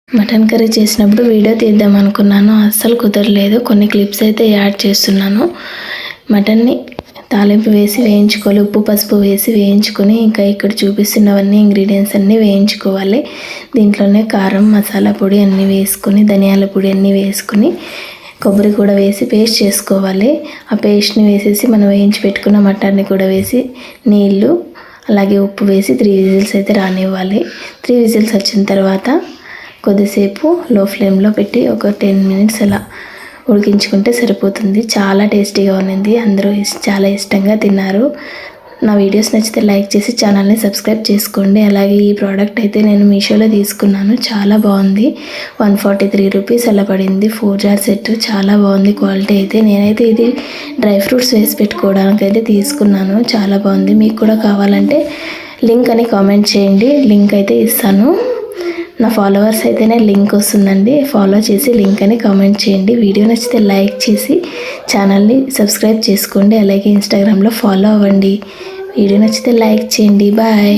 Mutton curry చేసినప్పుడు video తీద్దాం అనుకున్నాను, అస్సలు కుదరలేదు. కొన్ని క్లిప్స్ అయితే యాడ్ చేస్తున్నాను. మటన్ని తాలింపు వేసి వేయించుకోవాలి, ఉప్పు పసుపు వేసి వేయించుకొని ఇంకా ఇక్కడ చూపిస్తున్నవన్నీ ఇంగ్రీడియంట్స్ అన్నీ వేయించుకోవాలి. దీంట్లోనే కారం మసాలా పొడి అన్నీ వేసుకొని, ధనియాల పొడి అన్నీ వేసుకొని, కొబ్బరి కూడా వేసి పేస్ట్ చేసుకోవాలి. ఆ పేస్ట్ని వేసేసి మనం వేయించి పెట్టుకున్న మటన్ని కూడా వేసి నీళ్ళు అలాగే ఉప్పు వేసి 3 విజిల్స్ అయితే రానివ్వాలి. 3 విజిల్స్ వచ్చిన తర్వాత కొద్దిసేపు లో ఫ్లేమ్లో పెట్టి ఒక 10 మినిట్స్ అలా ఉడికించుకుంటే సరిపోతుంది. చాలా టేస్టీగా ఉన్నింది, అందరూ చాలా ఇష్టంగా తిన్నారు. నా వీడియోస్ నచ్చితే లైక్ చేసి ఛానల్ని సబ్స్క్రైబ్ చేసుకోండి. అలాగే ఈ ప్రోడక్ట్ అయితే నేను మీషోలో తీసుకున్నాను, చాలా బాగుంది. 143 రూపీస్ అలా పడింది. 4 జార్ సెట్, చాలా బాగుంది క్వాలిటీ అయితే. నేనైతే ఇది డ్రై ఫ్రూట్స్ వేసి పెట్టుకోవడానికి అయితే తీసుకున్నాను, చాలా బాగుంది. మీకు కూడా కావాలంటే లింక్ అని కామెంట్ చేయండి, లింక్ అయితే ఇస్తాను. నా ఫాలోవర్స్ అయితేనే లింక్ వస్తుందండి, ఫాలో చేసి లింక్ అని కామెంట్ చేయండి. వీడియో నచ్చితే లైక్ చేసి ఛానల్ని సబ్స్క్రైబ్ చేసుకోండి. అలాగే ఇన్స్టాగ్రామ్లో ఫాలో అవ్వండి. వీడియో నచ్చితే లైక్ చేయండి. బాయ్.